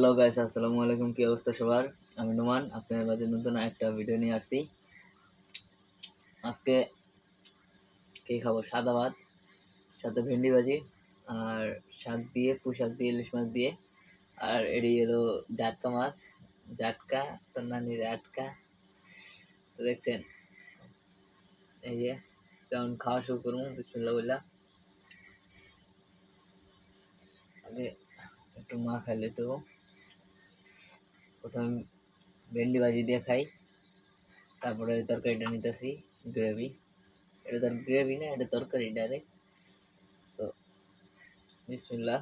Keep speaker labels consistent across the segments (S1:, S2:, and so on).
S1: Hello guys, আসসালামু আলাইকুম। কি অবস্থা সবার? আমি নোমান, আপনাদের মাঝে নতুন একটা ভিডিও নিয়ে আসছি। আজকে কি খাবো? সাদা ভাত, সাথে ভেন্ডি ভাজি, আর শাক দিয়ে, পুঁই শাক দিয়ে, ইলিশ মাছ দিয়ে, আর এটি হলো জাটকা মাছ। জাটকা তো নানির আটকা। তো দেখছেন, এই যে তখন খাওয়া শুরু করবো। বিসমিল্লাহ বললা আগে একটু মা খাইলে তো প্রথমে ভেন্ডি ভাজি দিয়ে খাই, তারপরে তরকারিটা নিতেছি গ্রেভি। এটা তার গ্রেভি না, এটা তরকারি ডাইরেক্ট। তো বিসমিল্লাহ।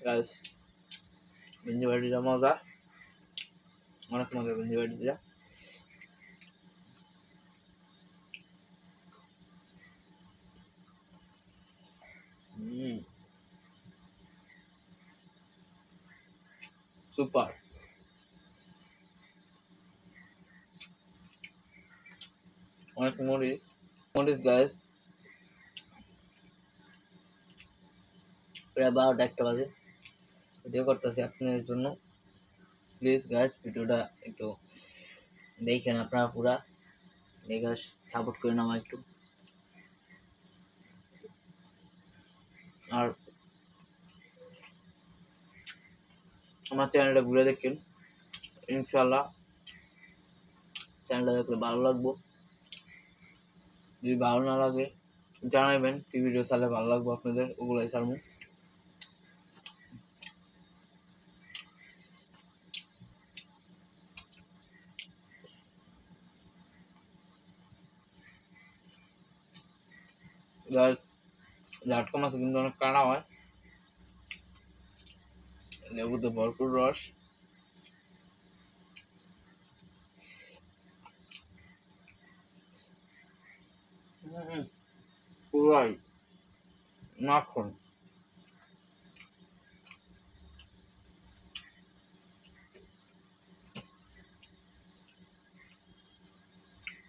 S1: গাইস, ভেন্ডি ভাজিটা মজা, অনেক মজা ভেন্ডি ভাজিটা। সুপার। অনেক মরিচ মরিচ গাইস। প্রায় 12টা 1টা বাজে ভিডিও করতেছি আপনাদের জন্য। প্লিজ গাইস, ভিডিওটা একটু দেখেন, আপনারা পুরা দেখে সাপোর্ট করেন আমার একটু। আর আমার চ্যানেলটা ঘুরে দেখেন, ইনশাল্লাহ চ্যানেলটা দেখলে ভালো লাগবো। যদি ভালো না লাগে জানাবেন কি ভিডিও চালে ভালো লাগবো আপনাদের, ওগুলাই ছাড়বো। গাইস, জাটকা মাছ কিন্তু অনেক কাঁড়া হয়, লেবুতে ভরপুর রস। পুরাই মাখন।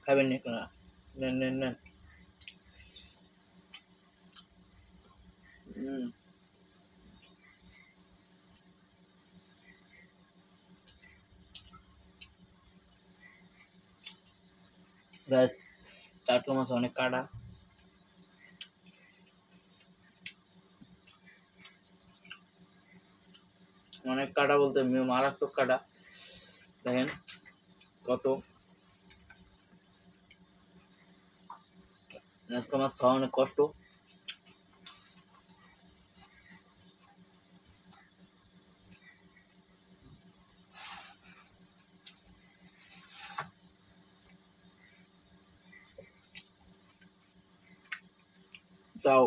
S1: খাবেন না কেনা? নেন নেন নেন। গাইস, জাটকা মাছ অনেক কাঁড়া। অনেক কাটা বলতে মারাত্মক কাটা। দেখেন কত। জাটকা মাছ খাওয়া অনেক কষ্ট। তাও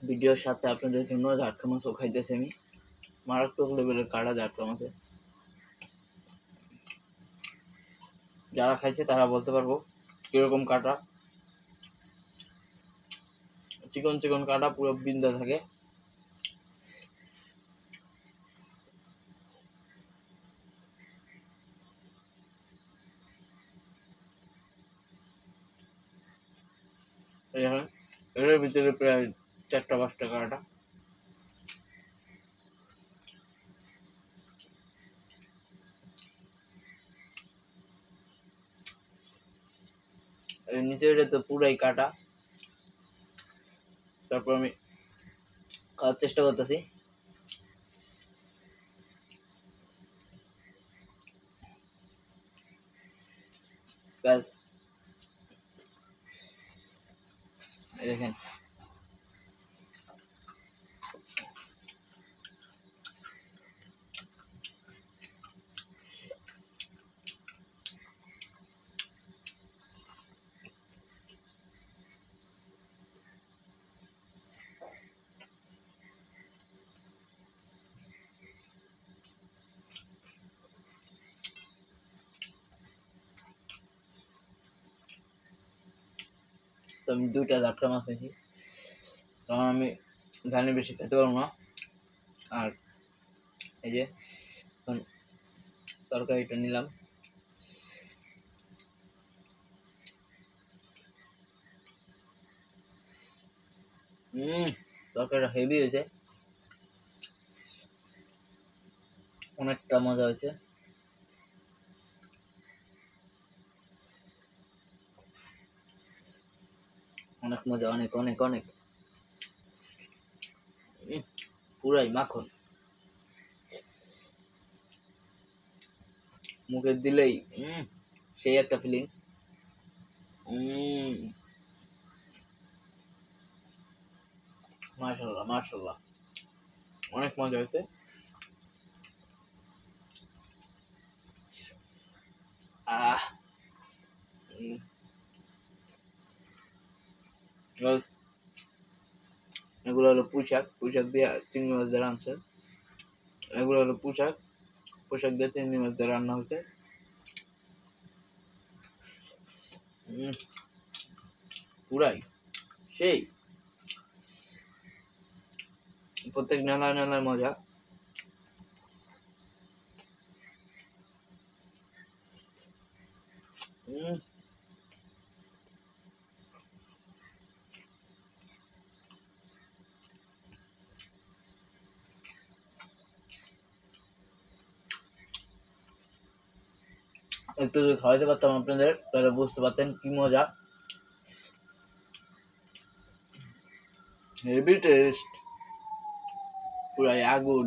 S1: ভিডিওর সাথে আপনাদের জন্য জাটকা মাছও খাইতেছি আমি। মারাত্মক লেভেলের কাটা জাটকা মাছে। যারা খাইছে তারা বলতে পারবো কিরকম কাটা। চিকন চিকন কাটা, পুরো বিন্দা থাকে। এর ভিতরে প্রায় 4টা 5টা কাটা। নিচের তো পুরাই কাটা। তারপর আমি খাওয়ার চেষ্টা করতেছি। ব্যাস, দেখেন তো আমি 2টা জাটকা মাছ নিয়েছি। তখন আমি জানি বেশি খেতে পারবো না। আর এই যে এখন তরকারিটা নিলাম, তরকারিটা হেভি হয়েছে, অনেকটা মজা হয়েছে। অনেক মজা, অনেক অনেক অনেক পুরাই মাখন, মুখে দিলেই সেই একটা ফিলিংস। মাশাআল্লাহ মাশাআল্লাহ, অনেক মজা হয়েছে। আহ এগুলো হলো পোশাক, পোশাক দিয়ে চিংড়ি মাছ দিয়ে রাঁধছে। এগুলো হলো পোশাক, পোশাক দিয়ে চিংড়ি মাছ দিয়ে রান্না হয়েছে। পুরাই সেই, প্রত্যেক নেলায় নেলায় মজা। একটু যদি খাওয়াইতে পারতাম আপনাদের তাহলে বুঝতে পারতেন কি মজা, হেভি টেস্ট, পুরাই আগুন।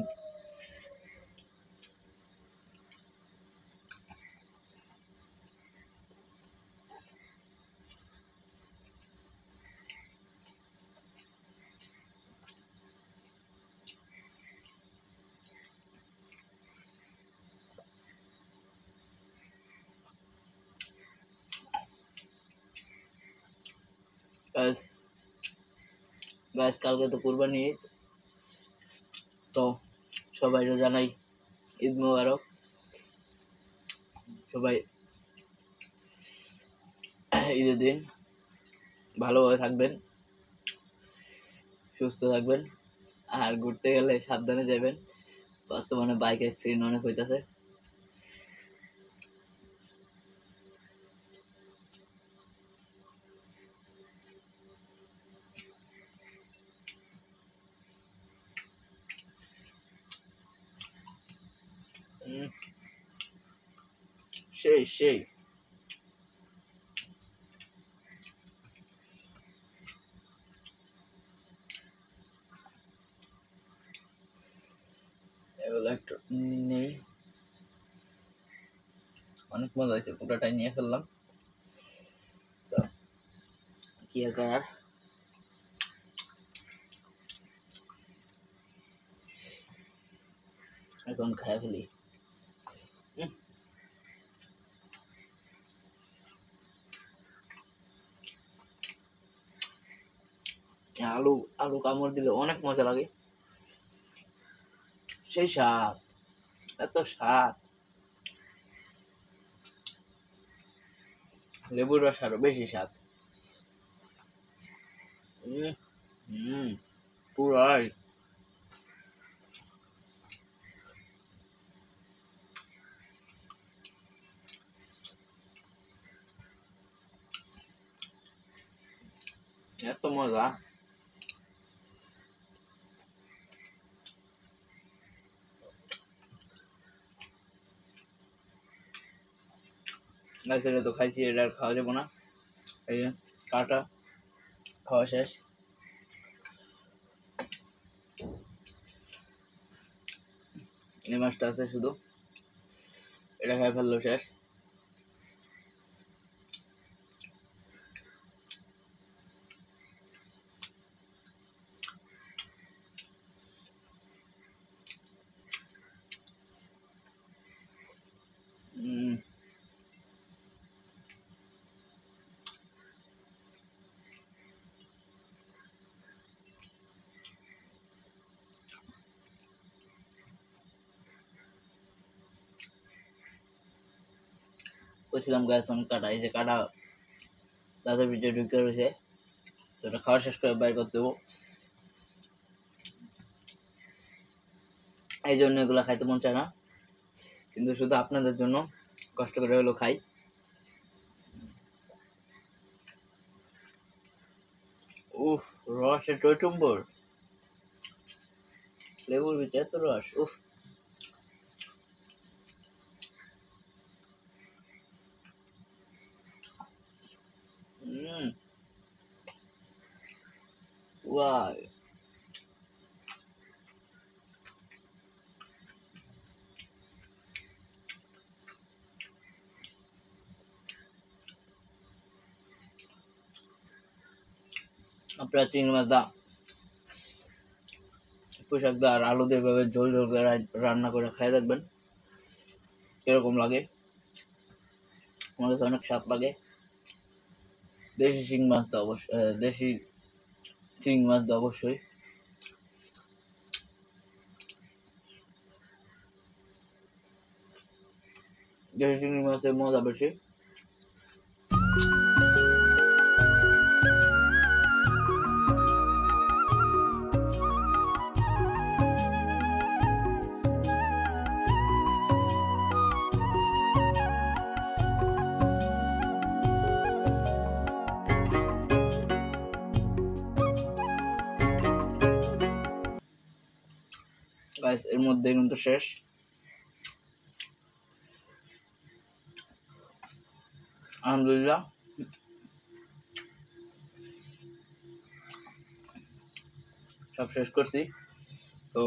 S1: ব্যাস ব্যাস, কালকে তো কুরবানি ঈদ, তো সবাইকে জানাই ঈদ মোবারক। সবাই ঈদের দিন ভালোভাবে থাকবেন, সুস্থ থাকবেন, আর ঘুরতে গেলে সাবধানে যাবেন, বর্তমানে বাইক অ্যাক্সিডেন্ট অনেক হইতাছে। সেই সেই এগুলো একটু নেই, অনেক মজা হয়েছে, পুরোটাই নিয়ে ফেললাম, তো কি আর করার। এখন খাই ফেলি। আলু আলু কামড় দিলে অনেক মজা লাগে, সেই স্বাদ, এত স্বাদ, লেবুর রস আরো বেশি স্বাদ। পুরাই এত মজা। সেটা তো খাইছি, এটা আর খাওয়া যাবো না। এই যে কাটা খাওয়া শেষ, এই মাছটা আছে শুধু, এটা খাই ফেললো শেষ। বলছিলাম গাছ অনেক কাটা, এই যে কাটা দাঁতের ভিতরে ঢুকে রয়েছে, তো এটা খাওয়া শেষ করে বাইর করতে দেবো। এই জন্য এগুলো খাইতে মন চায় না, কিন্তু শুধু আপনাদের জন্য কষ্ট করে হলো খাই। উফ, রসে টইটুম্বর, লেবুর ভিতরে এত রস, উফ। ওয়াও। আপনারা চিংড়ি মাছ দা, পোশাক দা আর আলু দিয়ে এভাবে ঝোল ঝোল করে রান্না করে খাই দেখবেন কিরকম লাগে। আমার কাছে অনেক স্বাদ লাগে। দেশি চিংড়ি মাছ দা অবশ্যই, দেশি চিংড়ি মাছ দা অবশ্যই। দেশি চিংড়ি মাছের মজা বেশি। গাইস, এর মধ্যে কিন্তু শেষ। আলহামদুলিল্লাহ, সব শেষ করছি। তো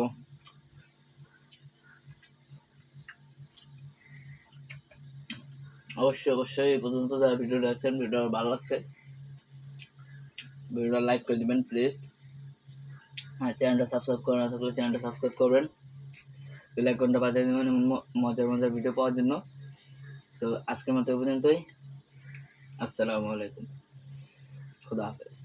S1: অবশ্যই এই পর্যন্ত যারা ভিডিওটা দেখছেন, ভিডিওটা ভালো লাগছে, ভিডিওটা লাইক করে দিবেন প্লিজ। আর চ্যানেলটা সাবস্ক্রাইব করে না থাকলে চ্যানেলটা সাবস্ক্রাইব করবেন, বেল আইকনটা বাজিয়ে দেবেন মজার ভিডিও পাওয়ার জন্য। তো আজকের মতো এই পর্যন্তই। আসসালামু আলাইকুম, খুদা হাফেজ।